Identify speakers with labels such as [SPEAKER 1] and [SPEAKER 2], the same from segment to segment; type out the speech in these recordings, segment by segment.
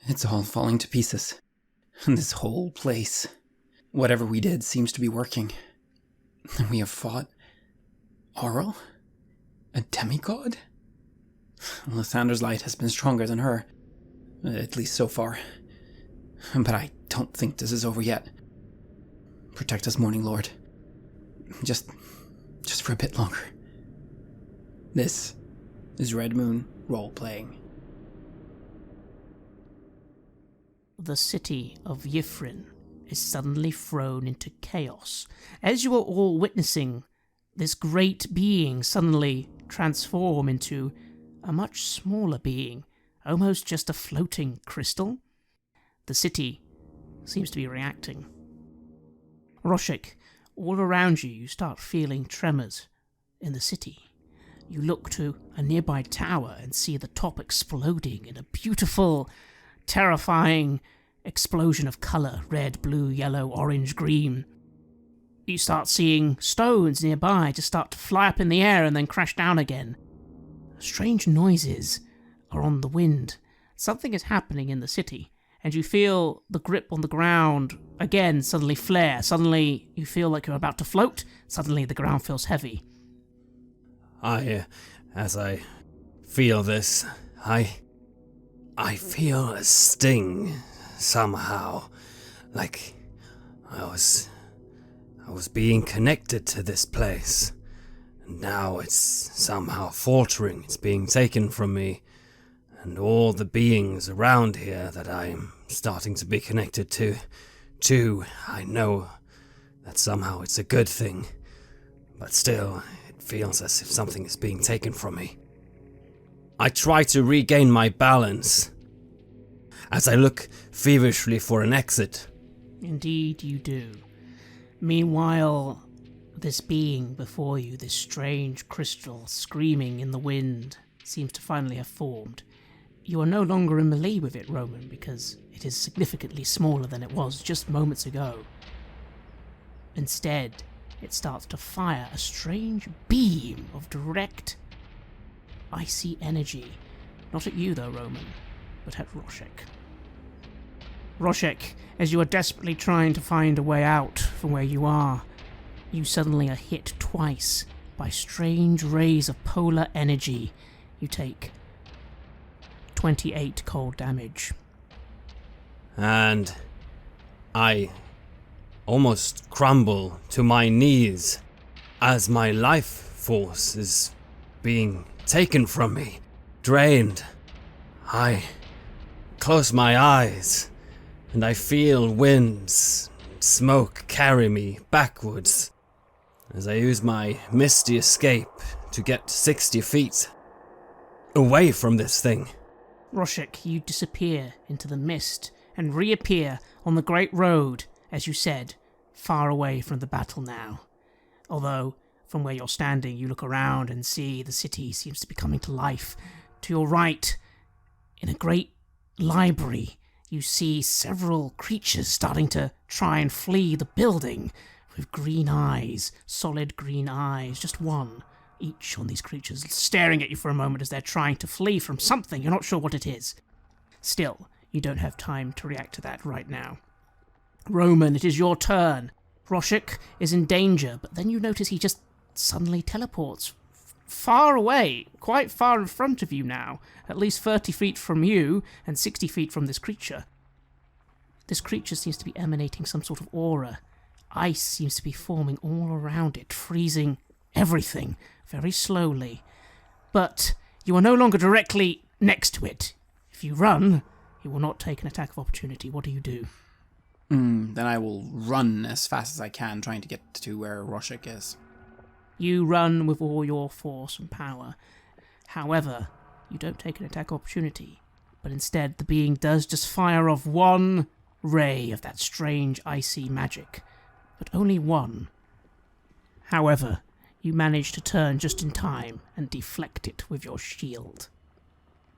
[SPEAKER 1] It's all falling to pieces. This whole place. Whatever we did seems to be working. We have fought Aurel? A demigod? Lysander's light has been stronger than her. At least so far. But I don't think this is over yet. Protect us, Morning Lord. Just for a bit longer. This is Red Moon role-playing.
[SPEAKER 2] The city of Yffrin is suddenly thrown into chaos, as you are all witnessing this great being suddenly transform into a much smaller being, almost just a floating crystal. The city seems to be reacting. Roshik, all around you, you start feeling tremors in the city. You look to a nearby tower and see the top exploding in a beautiful, terrifying explosion of colour: red, blue, yellow, orange, green. You start seeing stones nearby just start to fly up in the air and then crash down again. Strange noises are on the wind. Something is happening in the city, and you feel the grip on the ground again suddenly flare. Suddenly you feel like you're about to float. Suddenly the ground feels heavy.
[SPEAKER 3] As I feel this, I feel a sting somehow, like I was being connected to this place, and now it's somehow faltering. It's being taken from me, and all the beings around here that I'm starting to be connected to, I know that somehow it's a good thing, but still, it feels as if something is being taken from me. I try to regain my balance as I look feverishly for an exit.
[SPEAKER 2] Indeed you do. Meanwhile, this being before you, this strange crystal screaming in the wind, seems to finally have formed. You are no longer in melee with it, Roman, because it is significantly smaller than it was just moments ago. Instead, it starts to fire a strange beam of direct, icy energy. Not at you, though, Roman, but at Roshik. Roshik, as you are desperately trying to find a way out from where you are, you suddenly are hit twice by strange rays of polar energy. You take 28 cold damage.
[SPEAKER 3] And I almost crumble to my knees as my life force is being taken from me, drained. I close my eyes, and I feel winds, smoke carry me backwards as I use my misty escape to get 60 feet away from this thing.
[SPEAKER 2] Roshik, you disappear into the mist and reappear on the great road, as you said, far away from the battle now. Although, from where you're standing, you look around and see the city seems to be coming to life. To your right, in a great library, you see several creatures starting to try and flee the building with green eyes, solid green eyes, just one each on these creatures, staring at you for a moment as they're trying to flee from something. You're not sure what it is. Still, you don't have time to react to that right now. Roman, it is your turn. Roshik is in danger, but then you notice he just suddenly teleports far away, quite far in front of you now, at least 30 feet from you and 60 feet from this creature. This creature seems to be emanating some sort of aura. Ice seems to be forming all around it, freezing everything very slowly. But you are no longer directly next to it. If you run, you will not take an attack of opportunity. What do you do?
[SPEAKER 1] Then I will run as fast as I can, trying to get to where Roshik is.
[SPEAKER 2] You run with all your force and power. However, you don't take an attack opportunity, but instead the being does just fire off one ray of that strange icy magic, but only one. However, you manage to turn just in time and deflect it with your shield.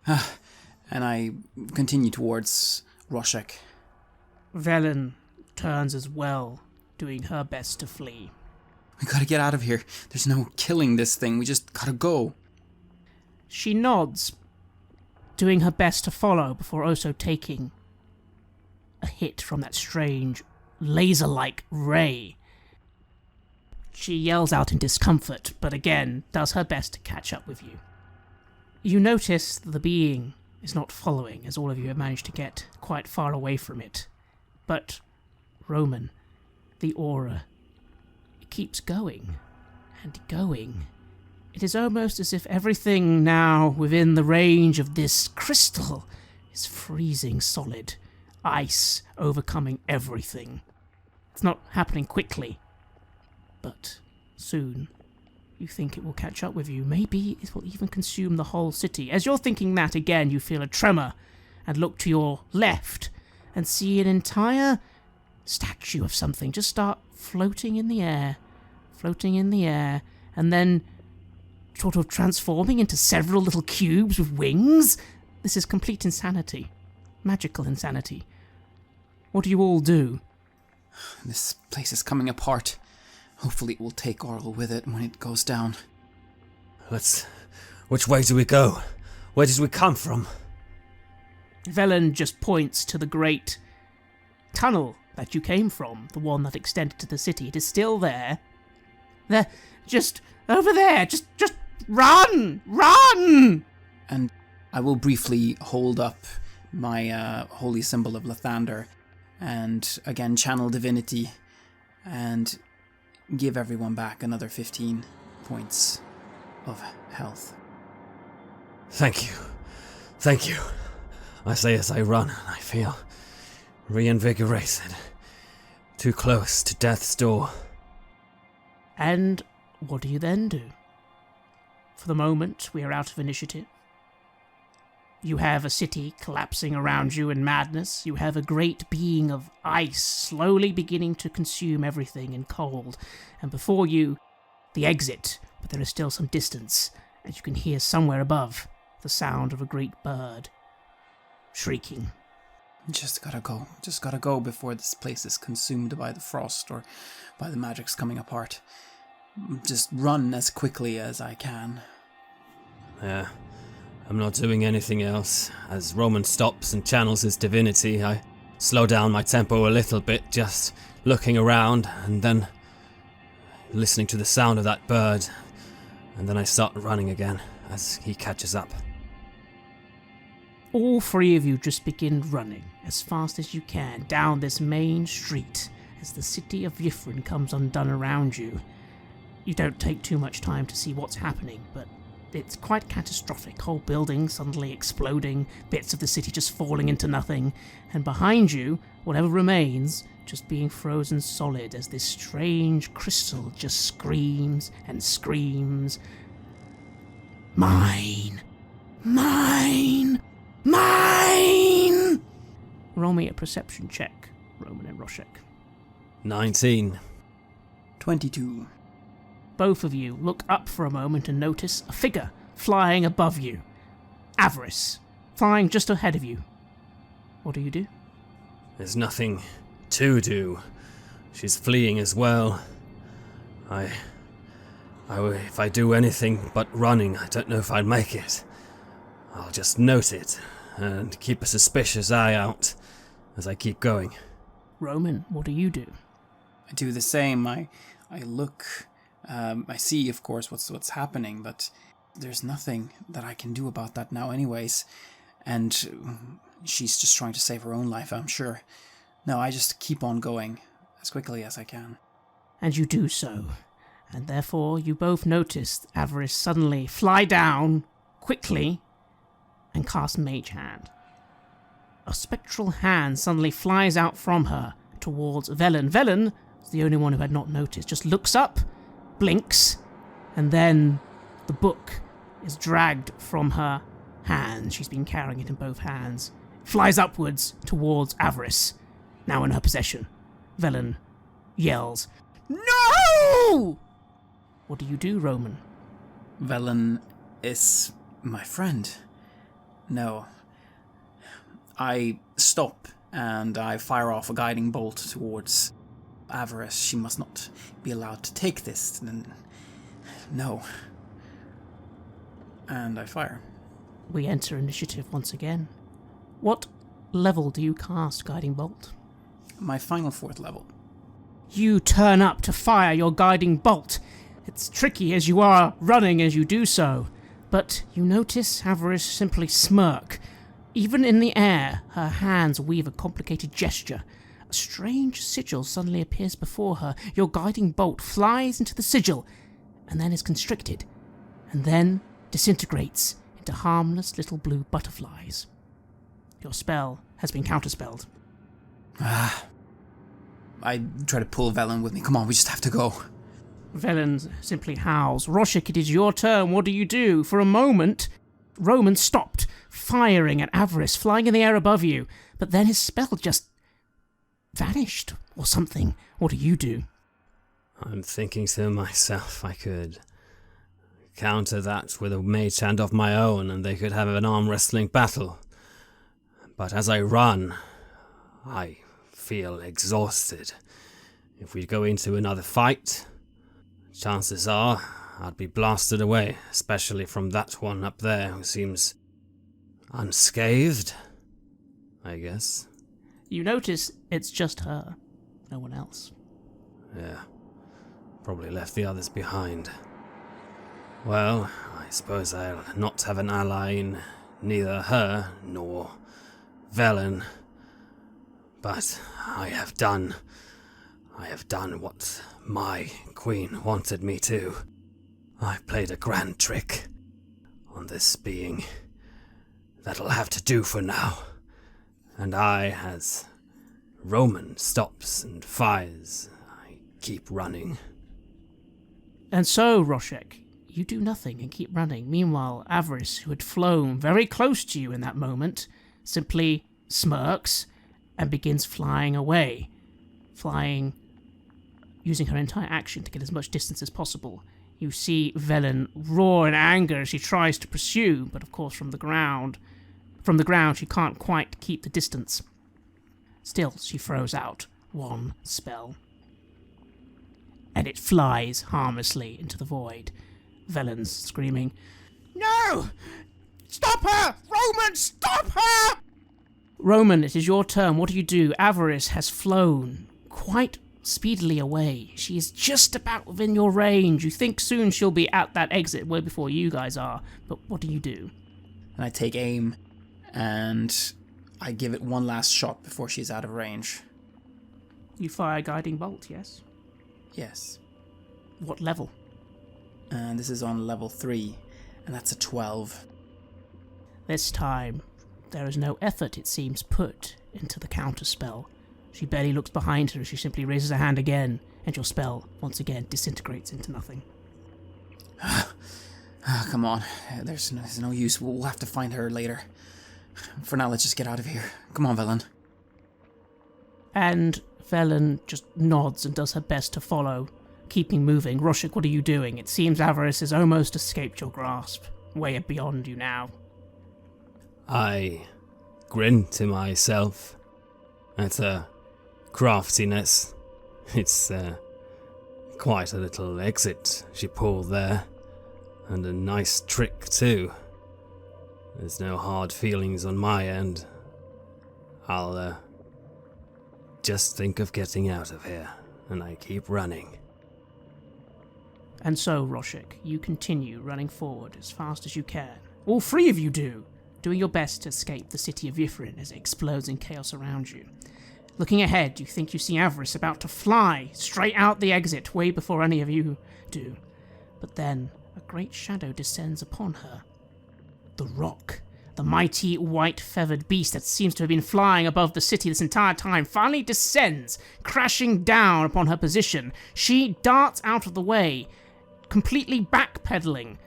[SPEAKER 1] And I continue towards Roshik.
[SPEAKER 2] Velen turns as well, doing her best to flee.
[SPEAKER 1] We gotta get out of here. There's no killing this thing. We just gotta go.
[SPEAKER 2] She nods, doing her best to follow before also taking a hit from that strange, laser-like ray. She yells out in discomfort, but again does her best to catch up with you. You notice that the being is not following, as all of you have managed to get quite far away from it. But, Roman, the aura, it keeps going and going. It is almost as if everything now within the range of this crystal is freezing solid, ice overcoming everything. It's not happening quickly, but soon you think it will catch up with you. Maybe it will even consume the whole city. As you're thinking that again, you feel a tremor and look to your left and see an entire statue of something just start floating in the air, and then sort of transforming into several little cubes with wings. This is complete insanity. Magical insanity. What do you all do?
[SPEAKER 1] This place is coming apart. Hopefully it will take Aurel with it when it goes down.
[SPEAKER 3] Which way do we go? Where did we come from?
[SPEAKER 2] Velen just points to the great tunnel that you came from, the one that extended to the city. It is still there. They're just over there. Just run! Run!
[SPEAKER 1] And I will briefly hold up my holy symbol of Lathander and again channel divinity and give everyone back another 15 points of health.
[SPEAKER 3] Thank you. I say as I run, and I feel reinvigorated. Too close to death's door.
[SPEAKER 2] And what do you then do? For the moment, we are out of initiative. You have a city collapsing around you in madness. You have a great being of ice slowly beginning to consume everything in cold. And before you, the exit, but there is still some distance, and you can hear somewhere above the sound of a great bird shrieking.
[SPEAKER 1] Just gotta go before this place is consumed by the frost or by the magics coming apart. Just run as quickly as I can.
[SPEAKER 3] Yeah. I'm not doing anything else. As Roman stops and channels his divinity, I slow down my tempo a little bit, just looking around and then listening to the sound of that bird, and then I start running again as he catches up.
[SPEAKER 2] All three of you just begin running as fast as you can down this main street as the city of Yifrin comes undone around you. You don't take too much time to see what's happening, but it's quite catastrophic. Whole buildings suddenly exploding, bits of the city just falling into nothing, and behind you, whatever remains, just being frozen solid as this strange crystal just screams and screams. Mine! Mine! Mine! Roll me a perception check, Roman and Roshik.
[SPEAKER 3] 19.
[SPEAKER 1] 22.
[SPEAKER 2] Both of you look up for a moment and notice a figure flying above you. Avarice, flying just ahead of you. What do you do?
[SPEAKER 3] There's nothing to do. She's fleeing as well. If I do anything but running, I don't know if I'd make it. I'll just note it and keep a suspicious eye out as I keep going.
[SPEAKER 2] Roman, what do you do?
[SPEAKER 1] I do the same. I look. I see, of course, what's happening, but there's nothing that I can do about that now anyways. And she's just trying to save her own life, I'm sure. No, I just keep on going as quickly as I can.
[SPEAKER 2] And you do so. And therefore you both notice Avarice suddenly fly down quickly and cast Mage Hand. A spectral hand suddenly flies out from her towards Velen. Velen is the only one who had not noticed, just looks up, blinks, and then the book is dragged from her hand. She's been carrying it in both hands. Flies upwards towards Avarice, now in her possession. Velen yells, "No!" What do you do, Roman?
[SPEAKER 1] Velen is my friend. No. I stop and I fire off a guiding bolt towards Avarice. She must not be allowed to take this. No. And I fire.
[SPEAKER 2] We enter initiative once again. What level do you cast Guiding Bolt?
[SPEAKER 1] My final 4th level.
[SPEAKER 2] You turn up to fire your Guiding Bolt. It's tricky as you are running as you do so, but you notice Avarice simply smirk. Even in the air, her hands weave a complicated gesture. A strange sigil suddenly appears before her. Your Guiding Bolt flies into the sigil, and then is constricted, and then disintegrates into harmless little blue butterflies. Your spell has been counterspelled.
[SPEAKER 1] I try to pull Velen with me. Come on, we just have to go.
[SPEAKER 2] Velen simply howls. Roshik, it is your turn. What do? For a moment, Roman stopped, firing at Avarice, flying in the air above you, but then his spell just vanished, or something. What do?
[SPEAKER 3] I'm thinking to myself I could counter that with a mage hand of my own and they could have an arm wrestling battle. But as I run, I feel exhausted. If we go into another fight, chances are I'd be blasted away, especially from that one up there who seems unscathed, I guess.
[SPEAKER 2] You notice it's just her, no one else.
[SPEAKER 3] Yeah, probably left the others behind. Well, I suppose I'll not have an ally in neither her nor Velen. But I have done what my queen wanted me to. I played a grand trick on this being. That'll have to do for now. And as Roman stops and fires, I keep running.
[SPEAKER 2] And so, Roshik, you do nothing and keep running. Meanwhile, Avarice, who had flown very close to you in that moment, simply smirks and begins flying away. Flying, using her entire action to get as much distance as possible. You see Velen roar in anger as she tries to pursue, but of course from the ground she can't quite keep the distance. Still, she throws out one spell. And it flies harmlessly into the void. Velen's screaming, "No! Stop her! Roman, stop her!" Roman, it is your turn. What do? Avarice has flown quite speedily away. She is just about within your range. You think soon she'll be at that exit way before you guys are, but what do?
[SPEAKER 1] And I take aim, and I give it one last shot before she's out of range.
[SPEAKER 2] You fire Guiding Bolt, yes?
[SPEAKER 1] Yes.
[SPEAKER 2] What level?
[SPEAKER 1] And this is on level 3, and that's a 12.
[SPEAKER 2] This time, there is no effort, it seems, put into the counterspell. She barely looks behind her as she simply raises her hand again, and your spell, once again, disintegrates into nothing.
[SPEAKER 1] Come on, there's no use. We'll have to find her later. For now, let's just get out of here. Come on, Velen.
[SPEAKER 2] And Velen just nods and does her best to follow, keeping moving. Roshik, what are you doing? It seems Avarice has almost escaped your grasp, way beyond you now.
[SPEAKER 3] I grin to myself at her craftiness. It's quite a little exit she pulled there, and a nice trick too. There's no hard feelings on my end. I'll just think of getting out of here, and I keep running.
[SPEAKER 2] And so, Roshik, you continue running forward as fast as you can. All three of you do, doing your best to escape the city of Yithrin as it explodes in chaos around you. Looking ahead, you think you see Avarice about to fly straight out the exit way before any of you do. But then, a great shadow descends upon her. The Rock, the mighty white-feathered beast that seems to have been flying above the city this entire time, finally descends, crashing down upon her position. She darts out of the way, completely backpedaling,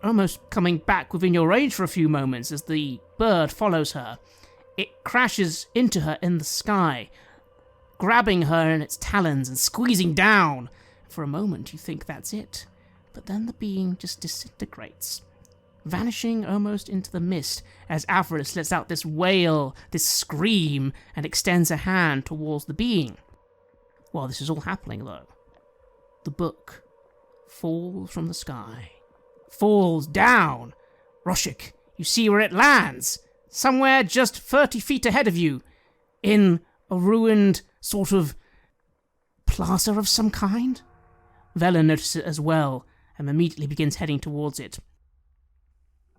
[SPEAKER 2] almost coming back within your range for a few moments as the bird follows her. It crashes into her in the sky, grabbing her in its talons and squeezing down. For a moment you think that's it, but then the being just disintegrates, vanishing almost into the mist as Avarice lets out this wail, this scream, and extends a hand towards the being. While this is all happening, though, the book falls from the sky, falls down. Roshik, you see where it lands, somewhere just 30 feet ahead of you, in a ruined sort of plaza of some kind. Velen notices it as well, and immediately begins heading towards it.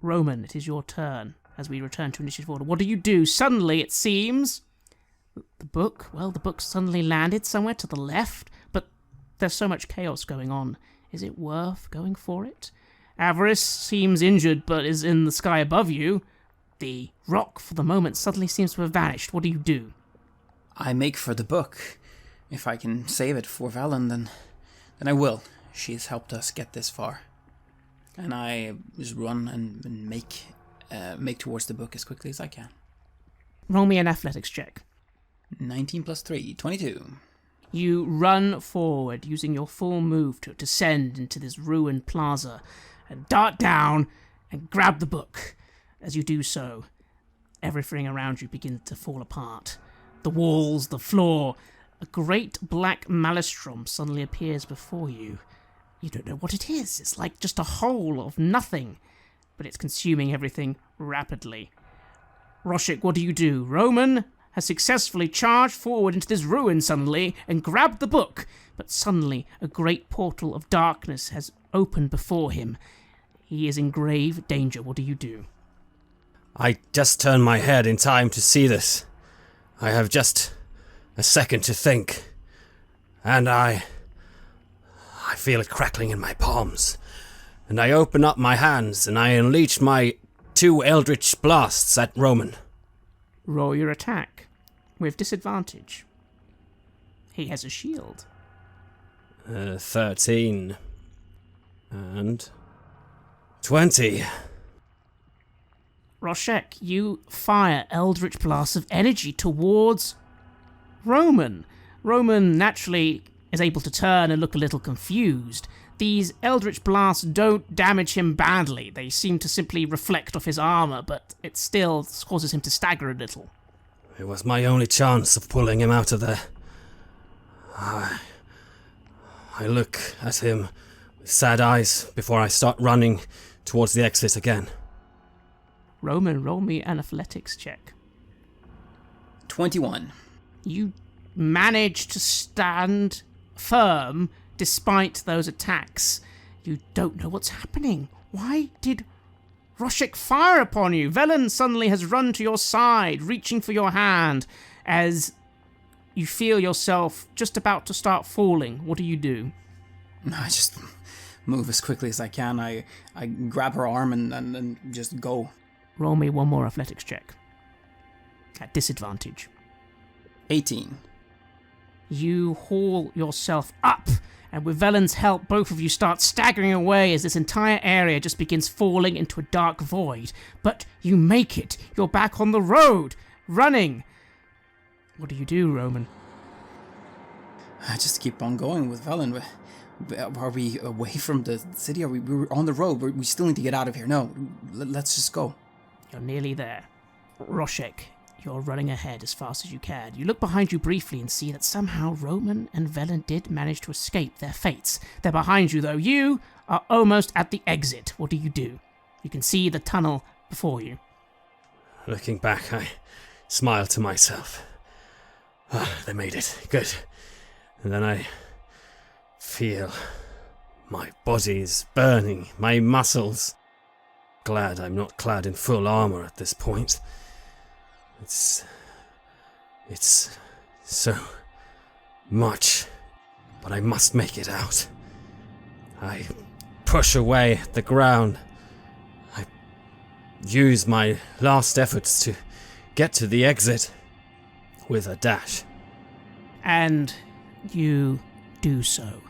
[SPEAKER 2] Roman, it is your turn, as we return to initiative order. What do you do? Suddenly, it seems, the book suddenly landed somewhere to the left, but there's so much chaos going on. Is it worth going for it? Avarice seems injured, but is in the sky above you. The rock, for the moment, suddenly seems to have vanished. What do you do?
[SPEAKER 1] I make for the book. If I can save it for Valen, then I will. She has helped us get this far. And I just run and make towards the book as quickly as I can.
[SPEAKER 2] Roll me an athletics check.
[SPEAKER 1] 19 plus 3, 22.
[SPEAKER 2] You run forward, using your full move to descend into this ruined plaza, and dart down and grab the book. As you do so, everything around you begins to fall apart. The walls, the floor. A great black maelstrom suddenly appears before you. You don't know what it is. It's like just a hole of nothing, but it's consuming everything rapidly. Roshik, what do you do? Roman has successfully charged forward into this ruin suddenly and grabbed the book, but suddenly a great portal of darkness has opened before him. He is in grave danger. What do you do?
[SPEAKER 3] I just turn my head in time to see this. I have just a second to think, and I feel it crackling in my palms, and I open up my hands and I unleash my 2 eldritch blasts at Roman.
[SPEAKER 2] Roll your attack with disadvantage. He has a shield.
[SPEAKER 3] 13 and 20.
[SPEAKER 2] Roshik, you fire eldritch blasts of energy towards Roman. Roman naturally is able to turn and look a little confused. These eldritch blasts don't damage him badly. They seem to simply reflect off his armor, but it still causes him to stagger a little.
[SPEAKER 3] It was my only chance of pulling him out of there. I look at him with sad eyes before I start running towards the exit again.
[SPEAKER 2] Roman, roll me an athletics check.
[SPEAKER 1] 21.
[SPEAKER 2] You manage to stand firm despite those attacks. You don't know what's happening. Why did Roshik fire upon you? Velen suddenly has run to your side, reaching for your hand, as you feel yourself just about to start falling. What do?
[SPEAKER 1] I just move as quickly as I can. I grab her arm and just go.
[SPEAKER 2] Roll me one more athletics check. At disadvantage.
[SPEAKER 1] 18.
[SPEAKER 2] You haul yourself up, and with Velen's help, both of you start staggering away as this entire area just begins falling into a dark void. But you make it. You're back on the road, running. What do, Roman?
[SPEAKER 1] I just keep on going with Velen. Are we away from the city? We're on the road. We still need to get out of here. No, let's just go.
[SPEAKER 2] You're nearly there. Roshik, you're running ahead as fast as you can. You look behind you briefly and see that somehow Roman and Velen did manage to escape their fates. They're behind you, though. You are almost at the exit. What do? You can see the tunnel before you.
[SPEAKER 3] Looking back, I smile to myself. They made it. Good. And then I feel my body's burning, my muscles. Glad I'm not clad in full armor at this point. It's so much, but I must make it out. I push away at the ground. I use my last efforts to get to the exit with a dash.
[SPEAKER 2] And you do so,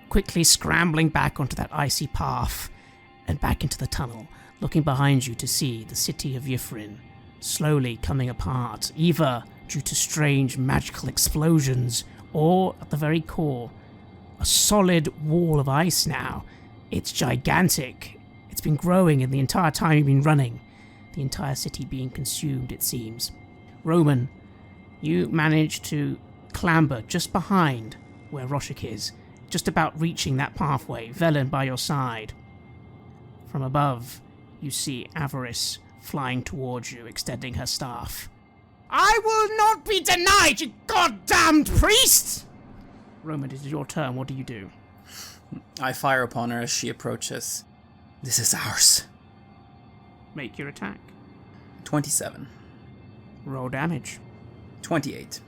[SPEAKER 2] quickly scrambling back onto that icy path and back into the tunnel, looking behind you to see the city of Yffrin slowly coming apart, either due to strange magical explosions or, at the very core, a solid wall of ice now. It's gigantic. It's been growing in the entire time you've been running, the entire city being consumed, it seems. Roman, you manage to clamber just behind where Roshik is, just about reaching that pathway, Velen by your side. From above, you see Avarice flying towards you, extending her staff. I will not be denied, you goddamned priest! Roman, it is your turn. What do you do?
[SPEAKER 1] I fire upon her as she approaches. This is ours.
[SPEAKER 2] Make your attack.
[SPEAKER 1] 27.
[SPEAKER 2] Roll damage.
[SPEAKER 1] 28.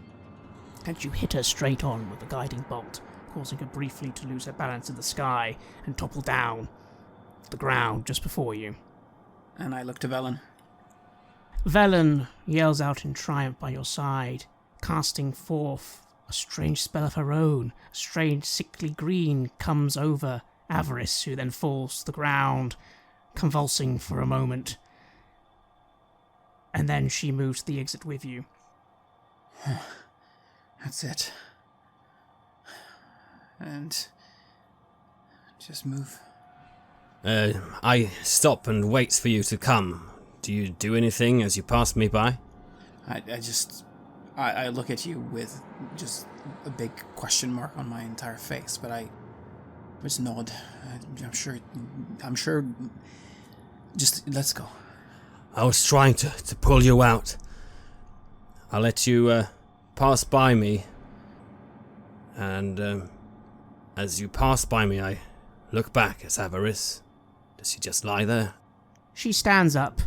[SPEAKER 2] And you hit her straight on with the guiding bolt, causing her briefly to lose her balance in the sky and topple down to the ground just before you.
[SPEAKER 1] And I look to Velen.
[SPEAKER 2] Velen yells out in triumph by your side, casting forth a strange spell of her own. A strange sickly green comes over Avarice, who then falls to the ground, convulsing for a moment. And then she moves to the exit with you.
[SPEAKER 1] That's it. And just move.
[SPEAKER 3] I stop and wait for you to come. Do you do anything as you pass me by?
[SPEAKER 1] I look at you with just a big question mark on my entire face, but I just nod. I'm sure. Just let's go.
[SPEAKER 3] I was trying to pull you out. I'll let you pass by me. And as you pass by me, I look back at Avarice. Does she just lie there?
[SPEAKER 2] She stands up,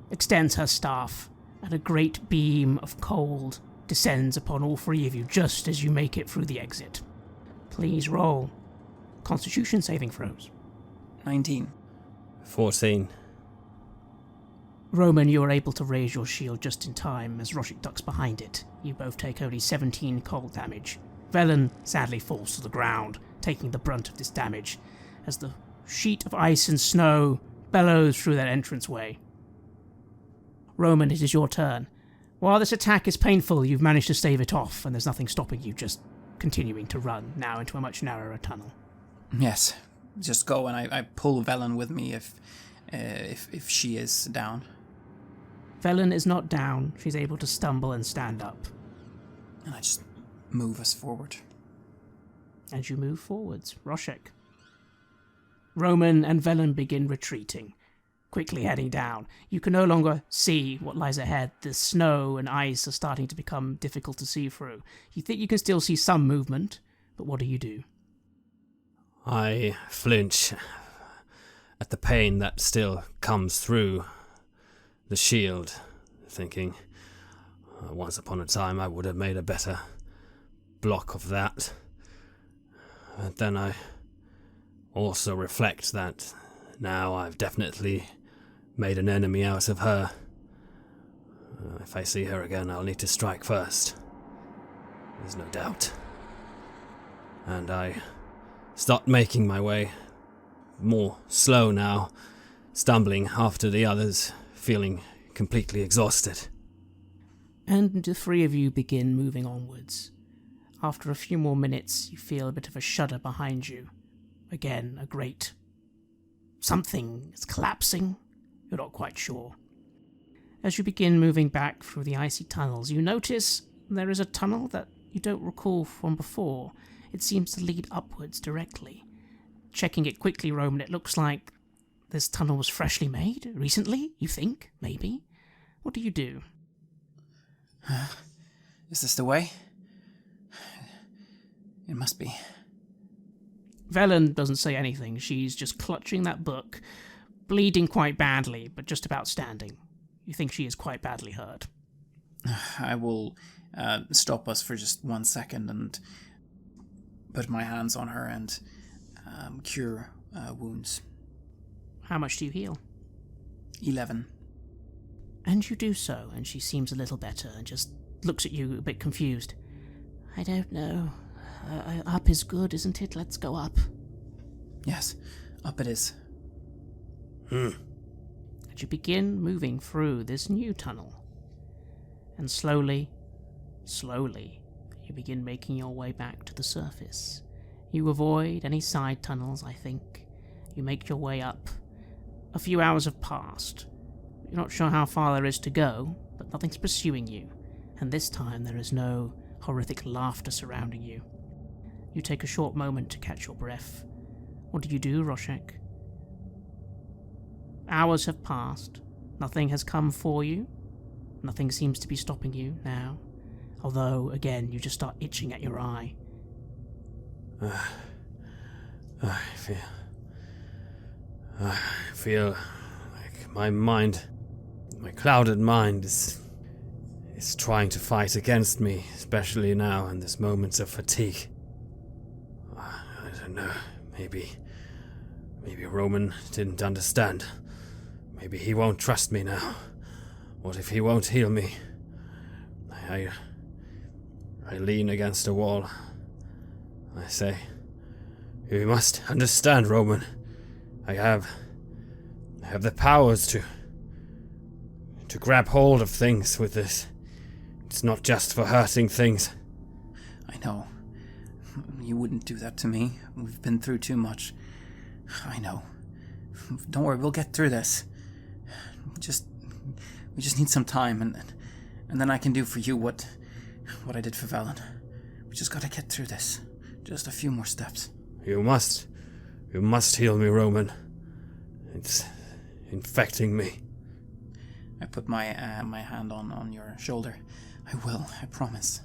[SPEAKER 2] extends her staff, and a great beam of cold descends upon all three of you just as you make it through the exit. Please roll Constitution saving throws.
[SPEAKER 1] 19.
[SPEAKER 3] 14.
[SPEAKER 2] Roman, you are able to raise your shield just in time as Roshik ducks behind it. You both take only 17 cold damage. Velen sadly falls to the ground, taking the brunt of this damage, as the sheet of ice and snow bellows through their entranceway. Roman, it is your turn. While this attack is painful, you've managed to stave it off, and there's nothing stopping you just continuing to run, now into a much narrower tunnel.
[SPEAKER 1] Yes, just go, and I pull Velen with me if she is down.
[SPEAKER 2] Velen is not down. She's able to stumble and stand up.
[SPEAKER 1] And I just move us forward.
[SPEAKER 2] As you move forwards, Roshik. Roman and Velen begin retreating, quickly heading down. You can no longer see what lies ahead. The snow and ice are starting to become difficult to see through. You think you can still see some movement, but what do you do?
[SPEAKER 3] I flinch at the pain that still comes through the shield, thinking, once upon a time I would have made a better block of that. But then I also reflect that now I've definitely made an enemy out of her. If I see her again, I'll need to strike first. There's no doubt. And I start making my way, more slow now, stumbling after the others, feeling completely exhausted.
[SPEAKER 2] And the three of you begin moving onwards. After a few more minutes, you feel a bit of a shudder behind you. Again, a great something is collapsing. You're not quite sure. As you begin moving back through the icy tunnels, you notice there is a tunnel that you don't recall from before. It seems to lead upwards directly. Checking it quickly, Roman, it looks like this tunnel was freshly made, recently, you think, maybe? What do you do?
[SPEAKER 1] Is this the way? It must be.
[SPEAKER 2] Velen doesn't say anything. She's just clutching that book, bleeding quite badly, but just about standing. You think she is quite badly hurt.
[SPEAKER 1] I will stop us for just 1 second and put my hands on her and cure wounds.
[SPEAKER 2] How much do you heal?
[SPEAKER 1] 11.
[SPEAKER 2] And you do so, and she seems a little better and just looks at you a bit confused. I don't know. Up is good, isn't it? Let's go up.
[SPEAKER 1] Yes, up it is.
[SPEAKER 2] And you begin moving through this new tunnel. And slowly, you begin making your way back to the surface. You avoid any side tunnels, I think. You make your way up. A few hours have passed. You're not sure how far there is to go, but nothing's pursuing you. And this time there is no horrific laughter surrounding you. You take a short moment to catch your breath. What do you do, Roshik? Hours have passed. Nothing has come for you. Nothing seems to be stopping you now. Although, again, you just start itching at your eye.
[SPEAKER 3] I feel like my clouded mind is trying to fight against me, especially now in this moments of fatigue. I don't know, maybe Roman didn't understand. Maybe he won't trust me now. What if he won't heal me? I lean against a wall. I say, "You must understand, Roman. I have the powers to grab hold of things with this. It's not just for hurting things."
[SPEAKER 1] I know. You wouldn't do that to me. We've been through too much. I know. Don't worry, we'll get through this. We just need some time, and then I can do for you what I did for Velen. We just gotta get through this. Just a few more steps.
[SPEAKER 3] You must heal me, Roman. It's infecting me.
[SPEAKER 1] I put my hand on your shoulder. I will, I promise.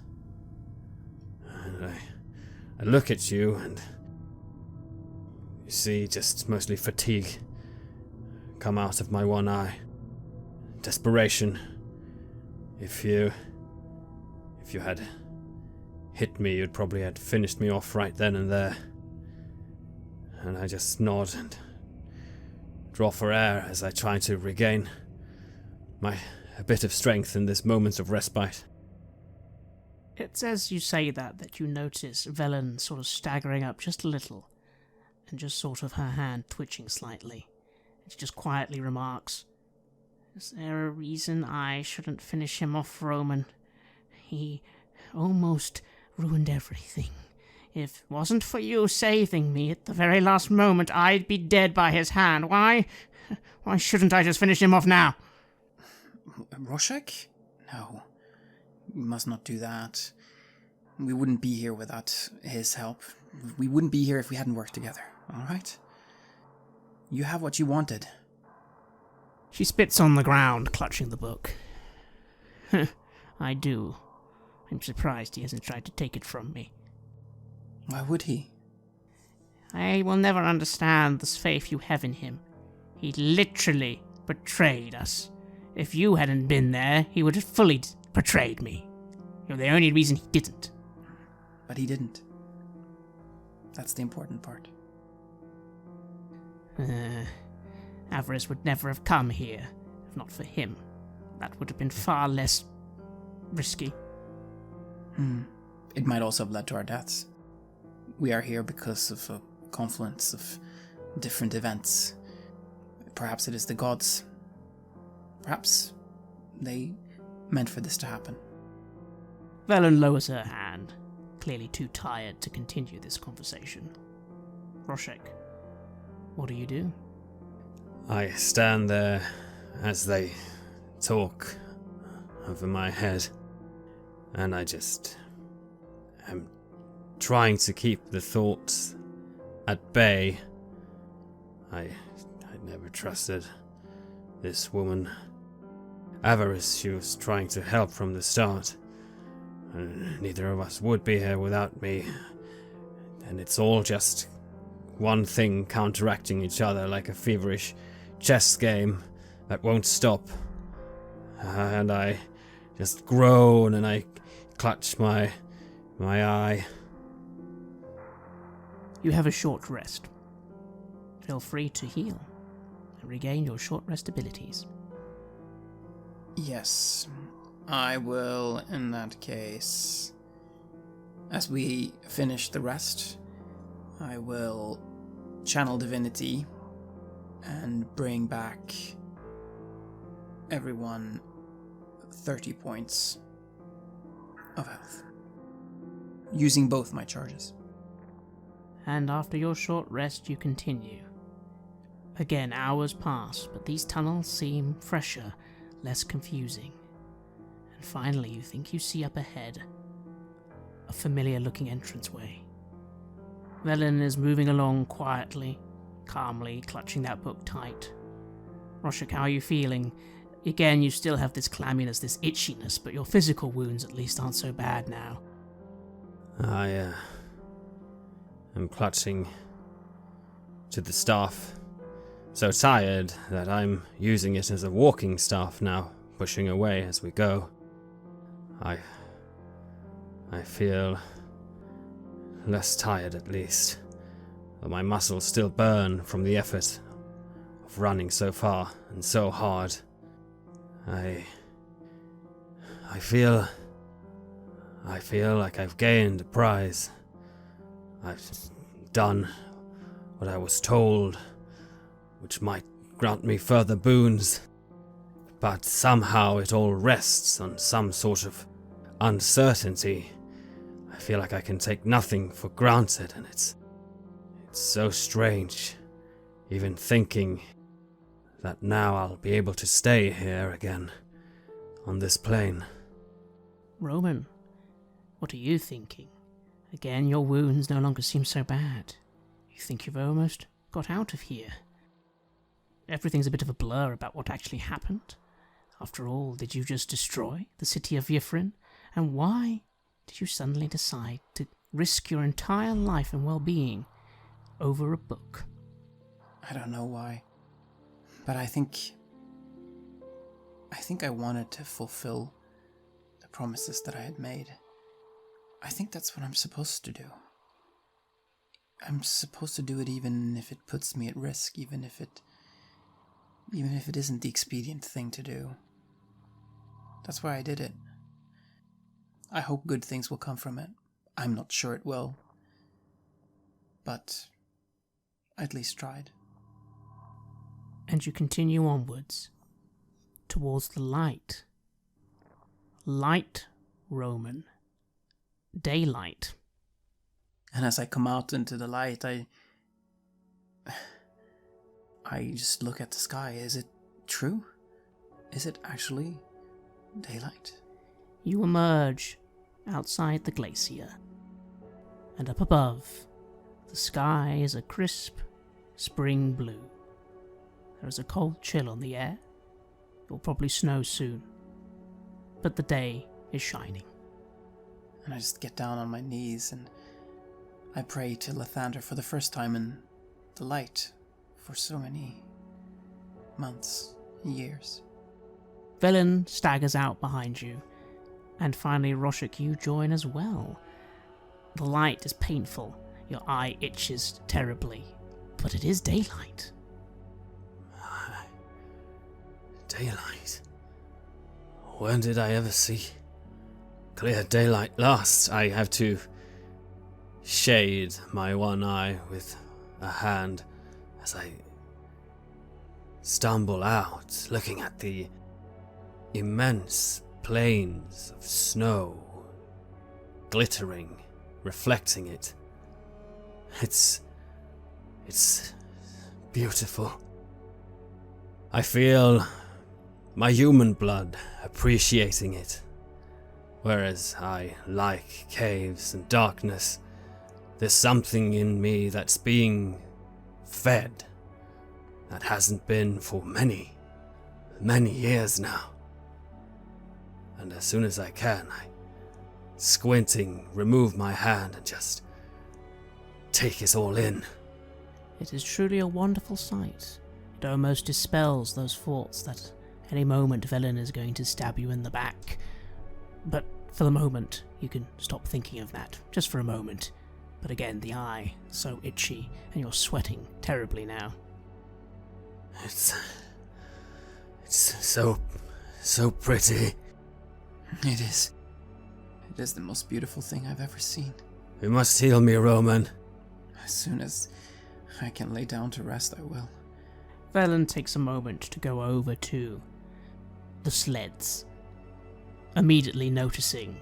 [SPEAKER 3] And I look at you, and you see just mostly fatigue come out of my one eye. Desperation. If you had hit me, you'd probably had finished me off right then and there. And I just nod and draw for air as I try to regain a bit of strength in this moment of respite.
[SPEAKER 2] It's as you say that you notice Velen sort of staggering up just a little, and just sort of her hand twitching slightly. And she just quietly remarks, "Is there a reason I shouldn't finish him off, Roman? He almost ruined everything. If it wasn't for you saving me at the very last moment, I'd be dead by his hand. Why shouldn't I just finish him off now?"
[SPEAKER 1] Roshik? No. You must not do that. We wouldn't be here without his help. We wouldn't be here if we hadn't worked together, alright? You have what you wanted.
[SPEAKER 2] She spits on the ground, clutching the book. I do. I'm surprised he hasn't tried to take it from me.
[SPEAKER 1] Why would he?
[SPEAKER 2] I will never understand this faith you have in him. He literally betrayed us. If you hadn't been there, he would have fully betrayed me. You're the only reason he didn't.
[SPEAKER 1] But he didn't. That's the important part.
[SPEAKER 2] Avarice would never have come here, if not for him. That would have been far less risky.
[SPEAKER 1] It might also have led to our deaths. We are here because of a confluence of different events. Perhaps it is the gods. Perhaps they meant for this to happen.
[SPEAKER 2] Velen lowers her hand, clearly too tired to continue this conversation. Roshik, what do you do?
[SPEAKER 3] I stand there as they talk over my head, and I just am trying to keep the thoughts at bay. I never trusted this woman. Avarice, she was trying to help from the start. Neither of us would be here without me. And it's all just one thing counteracting each other like a feverish chess game that won't stop. And I just groan and I clutch my eye.
[SPEAKER 2] You have a short rest. Feel free to heal and regain your short rest abilities.
[SPEAKER 1] Yes, I will in that case. As we finish the rest, I will channel divinity and bring back everyone 30 points of health, using both my charges.
[SPEAKER 2] And after your short rest, you continue. Again, hours pass, but these tunnels seem fresher, less confusing. And finally, you think you see up ahead a familiar-looking entranceway. Velen is moving along quietly, calmly, clutching that book tight. Roshik, how are you feeling? Again, you still have this clamminess, this itchiness, but your physical wounds at least aren't so bad now.
[SPEAKER 3] I am clutching to the staff, so tired that I'm using it as a walking staff now, pushing away as we go. I feel less tired at least, though my muscles still burn from the effort of running so far and so hard. I feel like I've gained a prize. I've done what I was told, which might grant me further boons, but somehow it all rests on some sort of uncertainty. I feel like I can take nothing for granted, and it's so strange, even thinking that now I'll be able to stay here again, on this plane.
[SPEAKER 2] Roman, what are you thinking? Again, your wounds no longer seem so bad. You think you've almost got out of here. Everything's a bit of a blur about what actually happened. After all, did you just destroy the city of Yffrin? And why did you suddenly decide to risk your entire life and well-being over a book?
[SPEAKER 1] I don't know why, but I think I wanted to fulfill the promises that I had made. I think that's what I'm supposed to do. I'm supposed to do it even if it puts me at risk, even if it isn't the expedient thing to do. That's why I did it. I hope good things will come from it. I'm not sure it will, but I at least tried.
[SPEAKER 2] And you continue onwards, towards the light. Light, Roman. Daylight.
[SPEAKER 1] And as I come out into the light, I just look at the sky. Is it true? Is it actually daylight?
[SPEAKER 2] You emerge outside the glacier, and up above, the sky is a crisp spring blue. There is a cold chill on the air. It will probably snow soon, but the day is shining.
[SPEAKER 1] And I just get down on my knees and I pray to Lathander for the first time in the light for so many months, years.
[SPEAKER 2] Velen staggers out behind you, and finally Roshik, you join as well. The light is painful, your eye itches terribly, but it is daylight.
[SPEAKER 3] Daylight? When did I ever see clear daylight last? I have to shade my one eye with a hand as I stumble out, looking at the immense plains of snow, glittering, reflecting it. It's beautiful. I feel my human blood appreciating it. Whereas I like caves and darkness, there's something in me that's being fed that hasn't been for many, many years now. And as soon as I can, I, squinting, remove my hand and just take it all in.
[SPEAKER 2] It is truly a wonderful sight. It almost dispels those thoughts that any moment Velen is going to stab you in the back. But for the moment, you can stop thinking of that, just for a moment. But again, the eye, so itchy, and you're sweating terribly now.
[SPEAKER 3] It's so pretty.
[SPEAKER 1] It is. It is the most beautiful thing I've ever seen.
[SPEAKER 3] You must heal me, Roman.
[SPEAKER 1] As soon as I can lay down to rest, I will.
[SPEAKER 2] Velen takes a moment to go over to the sleds, immediately noticing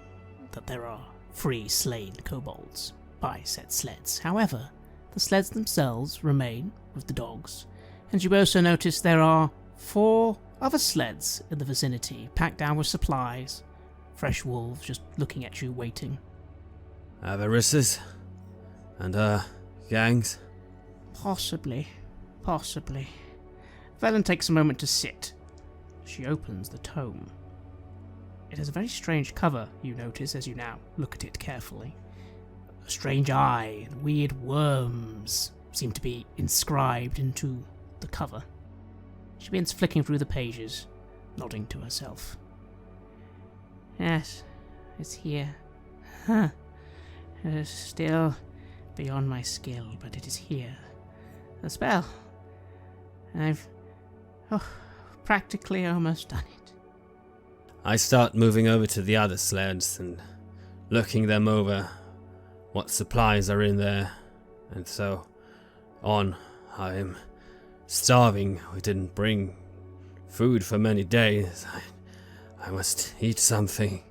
[SPEAKER 2] that there are 3 slain kobolds by said sleds. However, the sleds themselves remain with the dogs, and you also notice there are 4 other sleds in the vicinity, packed down with supplies, fresh wolves just looking at you, waiting.
[SPEAKER 3] Avarisses? And, gangs?
[SPEAKER 2] Possibly. Velen takes a moment to sit. she opens the tome. It has a very strange cover, you notice as you now look at it carefully. A strange eye and weird worms seem to be inscribed into the cover. She begins flicking through the pages, nodding to herself. Yes, it's here. Huh. It is still beyond my skill, but it is here. The spell. I've practically almost done it.
[SPEAKER 3] I start moving over to the other sleds and looking them over, what supplies are in there, and so on. I am starving. We didn't bring food for many days. I must eat something.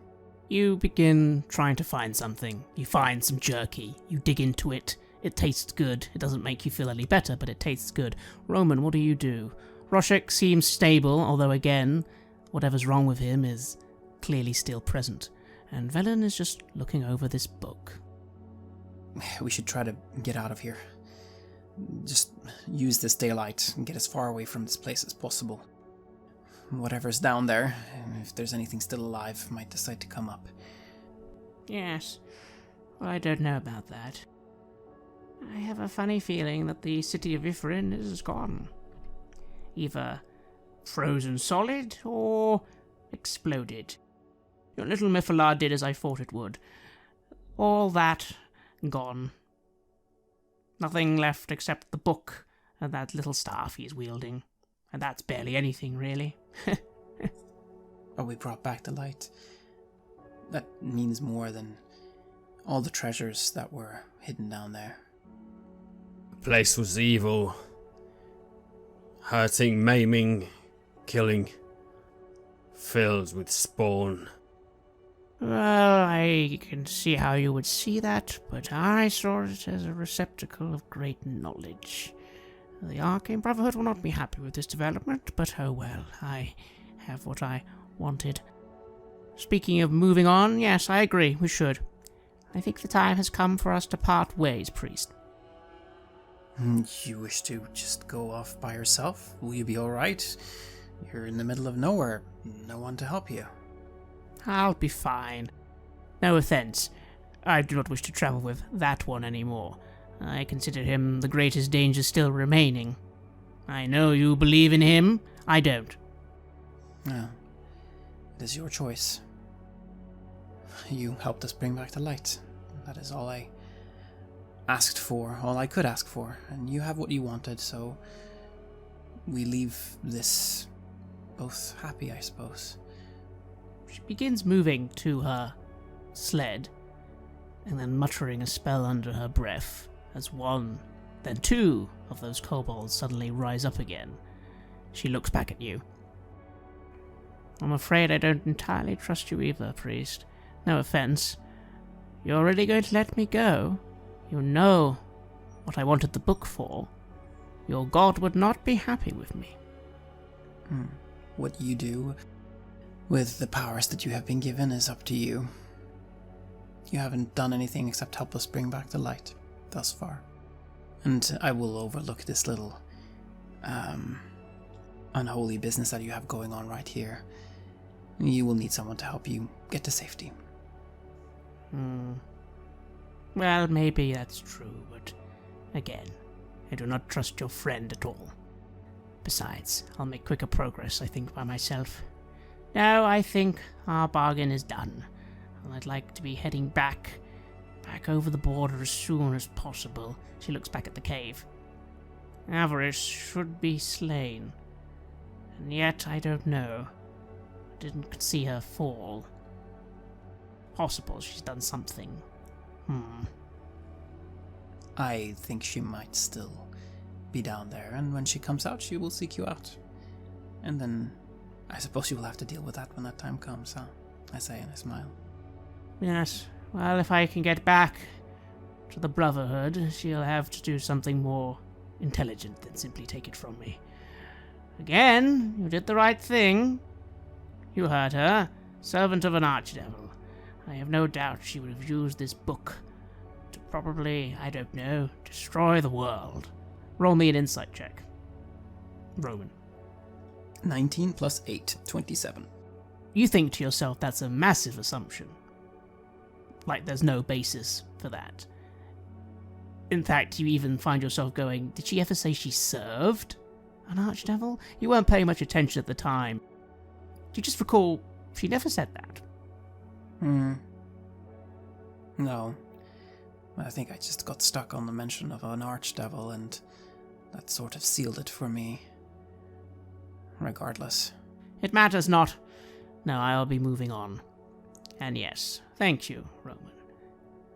[SPEAKER 2] You begin trying to find something. You find some jerky. You dig into it. It tastes good. It doesn't make you feel any better, but it tastes good. Roman, what do? Roshik seems stable, although again, whatever's wrong with him is clearly still present. And Velen is just looking over this book.
[SPEAKER 1] We should try to get out of here. Just use this daylight and get as far away from this place as possible. Whatever's down there, if there's anything still alive, might decide to come up.
[SPEAKER 2] Yes. Well, I don't know about that. I have a funny feeling that the city of Ifrin is gone. Either frozen solid or exploded. Your little Miffalar did as I thought it would. All that gone. Nothing left except the book and that little staff he's wielding. And that's barely anything, really.
[SPEAKER 1] But we brought back the light. That means more than all the treasures that were hidden down there.
[SPEAKER 3] The place was evil. Hurting, maiming, killing. Filled with spawn.
[SPEAKER 2] Well, I can see how you would see that, but I saw it as a receptacle of great knowledge. The Arcane Brotherhood will not be happy with this development, but oh well, I have what I wanted. Speaking of moving on, yes, I agree, we should. I think the time has come for us to part ways, priest.
[SPEAKER 1] You wish to just go off by yourself? Will you be alright? You're in the middle of nowhere, no one to help you.
[SPEAKER 2] I'll be fine. No offense, I do not wish to travel with that one anymore. I consider him the greatest danger still remaining. I know you believe in him, I don't.
[SPEAKER 1] No, it is your choice. You helped us bring back the light. That is all I asked for, all I could ask for, and you have what you wanted, so we leave this both happy, I suppose.
[SPEAKER 2] She begins moving to her sled, and then muttering a spell under her breath, as one, then two of those kobolds suddenly rise up again. She looks back at you. I'm afraid I don't entirely trust you either, priest. No offense. You're really going to let me go? You know what I wanted the book for. Your god would not be happy with me.
[SPEAKER 1] What you do with the powers that you have been given is up to you. You haven't done anything except help us bring back the light, thus far. And I will overlook this little, unholy business that you have going on right here. You will need someone to help you get to safety.
[SPEAKER 2] Well, maybe that's true, but again, I do not trust your friend at all. Besides, I'll make quicker progress, I think, by myself. No, I think our bargain is done, and I'd like to be heading back over the border as soon as possible. She looks back at the cave. Avarice should be slain, and yet I don't know. I didn't see her fall. Possible she's done something.
[SPEAKER 1] I think she might still be down there, and when she comes out, she will seek you out. And then I suppose you will have to deal with that when that time comes, huh? I say, and I smile.
[SPEAKER 2] Yes, well, if I can get back to the Brotherhood, she'll have to do something more intelligent than simply take it from me. Again, you did the right thing. You heard her, servant of an archdevil. I have no doubt she would have used this book to probably, I don't know, destroy the world. Roll me an insight check. Roman.
[SPEAKER 1] 19 plus 8, 27.
[SPEAKER 2] You think to yourself that's a massive assumption. Like there's no basis for that. In fact, you even find yourself going, did she ever say she served an archdevil? You weren't paying much attention at the time. Do you just recall she never said that?
[SPEAKER 1] No. I think I just got stuck on the mention of an archdevil, and that sort of sealed it for me. Regardless.
[SPEAKER 2] It matters not. No, I'll be moving on. And yes, thank you, Roman.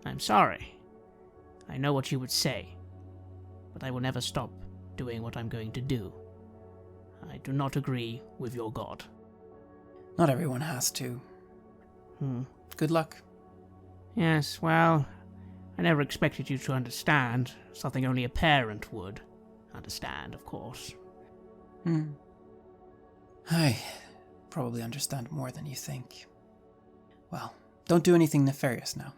[SPEAKER 2] I'm sorry. I know what you would say, but I will never stop doing what I'm going to do. I do not agree with your god.
[SPEAKER 1] Not everyone has to. Good luck.
[SPEAKER 2] Yes, well, I never expected you to understand. Something only a parent would understand, of course.
[SPEAKER 1] I probably understand more than you think. Well, don't do anything nefarious now.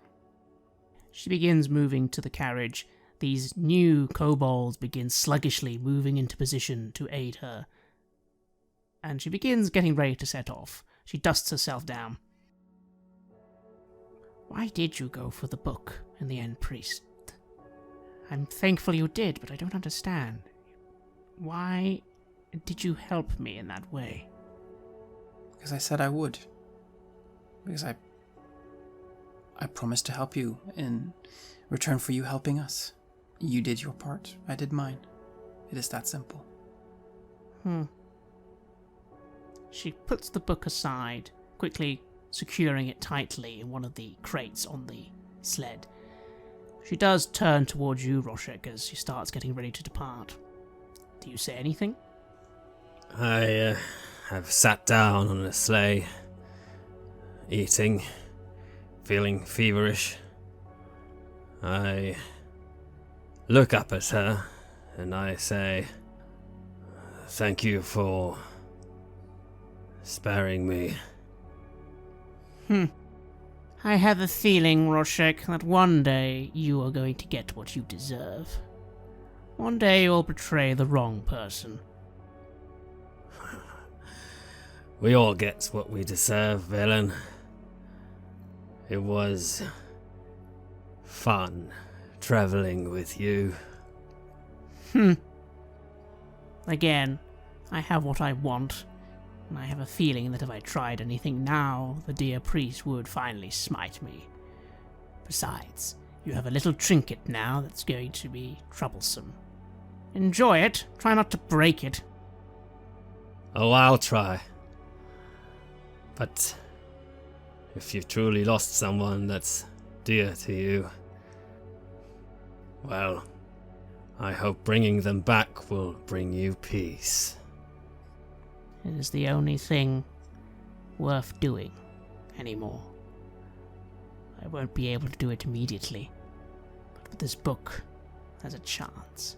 [SPEAKER 2] She begins moving to the carriage. These new kobolds begin sluggishly moving into position to aid her. And she begins getting ready to set off. She dusts herself down. Why did you go for the book in the end, priest? I'm thankful you did, but I don't understand. Why did you help me in that way?
[SPEAKER 1] Because I said I would. Because I promised to help you in return for you helping us. You did your part, I did mine. It is that simple.
[SPEAKER 2] She puts the book aside, quickly securing it tightly in one of the crates on the sled. She does turn towards you, Roshik, as she starts getting ready to depart. Do you say anything?
[SPEAKER 3] I have sat down on a sleigh, eating, feeling feverish. I look up at her and I say, thank you for sparing me.
[SPEAKER 2] I have a feeling, Roshik, that one day you are going to get what you deserve. One day you'll betray the wrong person.
[SPEAKER 3] We all get what we deserve, villain. It was fun traveling with you.
[SPEAKER 2] Again, I have what I want, and I have a feeling that if I tried anything now, the dear priest would finally smite me. Besides, you have a little trinket now that's going to be troublesome. Enjoy it, try not to break it.
[SPEAKER 3] Oh, I'll try. But if you've truly lost someone that's dear to you, well, I hope bringing them back will bring you peace.
[SPEAKER 2] It is the only thing worth doing anymore. I won't be able to do it immediately, but with this book, there's a chance.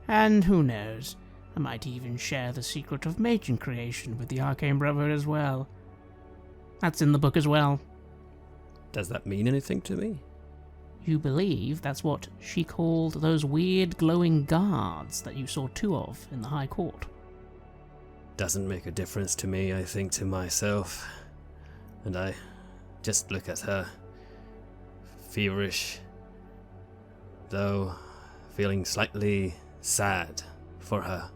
[SPEAKER 2] And who knows, I might even share the secret of maiden creation with the Arcane Brotherhood as well. That's in the book as well.
[SPEAKER 3] Does that mean anything to me?
[SPEAKER 2] You believe that's what she called those weird glowing guards that you saw two of in the High Court.
[SPEAKER 3] Doesn't make a difference to me, I think to myself. And I just look at her, feverish, though feeling slightly sad for her,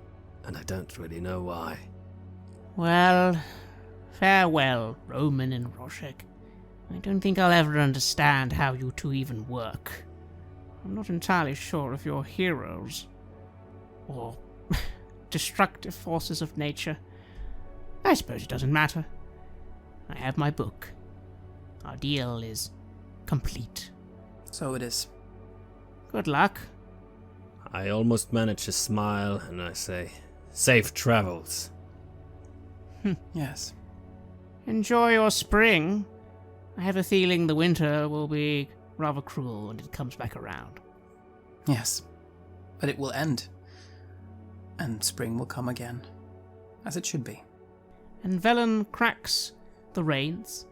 [SPEAKER 3] and I don't really know why.
[SPEAKER 2] Well, farewell, Roman and Roshik. I don't think I'll ever understand how you two even work. I'm not entirely sure if you're heroes, or destructive forces of nature. I suppose it doesn't matter. I have my book. Our deal is complete.
[SPEAKER 1] So it is.
[SPEAKER 2] Good luck.
[SPEAKER 3] I almost manage to smile and I say, safe travels.
[SPEAKER 1] Yes.
[SPEAKER 2] Enjoy your spring. I have a feeling the winter will be rather cruel when it comes back around.
[SPEAKER 1] Yes. But it will end. And spring will come again. As it should be.
[SPEAKER 2] And Velen cracks the reins,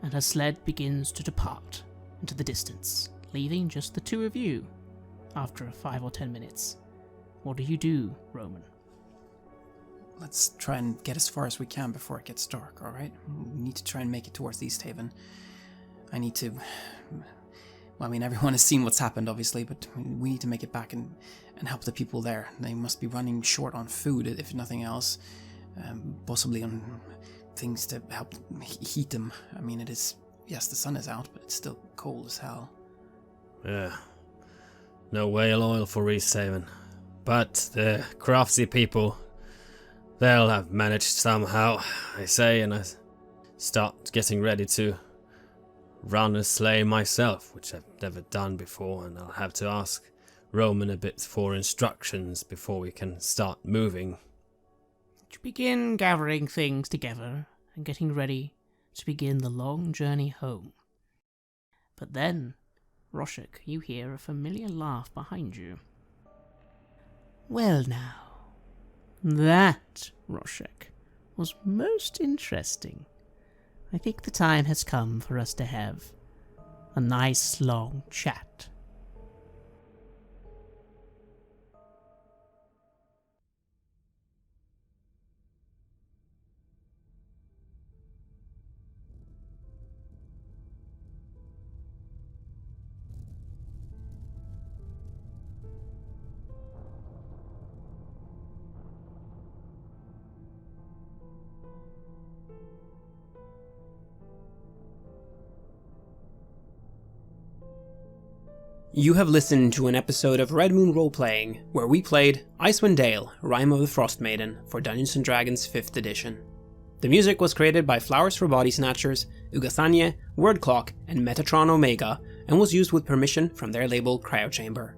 [SPEAKER 2] and her sled begins to depart into the distance, leaving just the two of you after 5 or 10 minutes. What do you do, Roman?
[SPEAKER 1] let's try and get as far as we can before it gets dark, alright? We need to try and make it towards East Haven. I need to... Well, I mean, everyone has seen what's happened, obviously, but we need to make it back and help the people there. They must be running short on food, if nothing else. Possibly on things to help heat them. I mean, it is... Yes, the sun is out, but it's still cold as hell.
[SPEAKER 3] Yeah. No whale oil for East Haven. But the crafty people, they'll have managed somehow, I say, and I start getting ready to run a sleigh myself, which I've never done before, and I'll have to ask Roman a bit for instructions before we can start moving.
[SPEAKER 2] To begin gathering things together and getting ready to begin the long journey home. But then, Roshik, you hear a familiar laugh behind you. Well now, that, Roshik, was most interesting. I think the time has come for us to have a nice long chat.
[SPEAKER 1] You have listened to an episode of Red Moon Roleplaying, where we played Icewind Dale, Rime of the Frostmaiden, for Dungeons & Dragons 5th edition. The music was created by Flowers for Body Snatchers, Ugasanye, Wordclock, and Metatron Omega, and was used with permission from their label Cryochamber.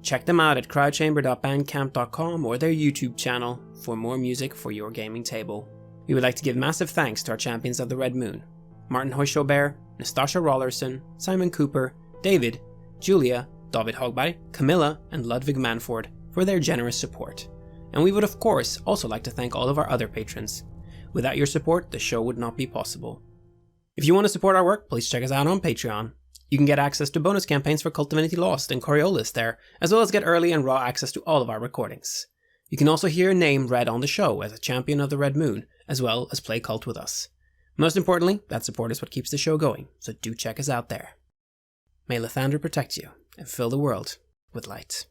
[SPEAKER 1] Check them out at cryochamber.bandcamp.com or their YouTube channel for more music for your gaming table. We would like to give massive thanks to our champions of the Red Moon, Martin Heuschober, Nastasia Raulerson, Simon Cooper, David, Julia, David Hagberg, Camilla, and Ludwig Manford for their generous support. And we would of course also like to thank all of our other patrons. Without your support, the show would not be possible. If you want to support our work, please check us out on Patreon. You can get access to bonus campaigns for Cult Divinity Lost and Coriolis there, as well as get early and raw access to all of our recordings. You can also hear your name read on the show as a champion of the Red Moon, as well as play Cult with us. Most importantly, that support is what keeps the show going, so do check us out there. May Lathander protect you and fill the world with light.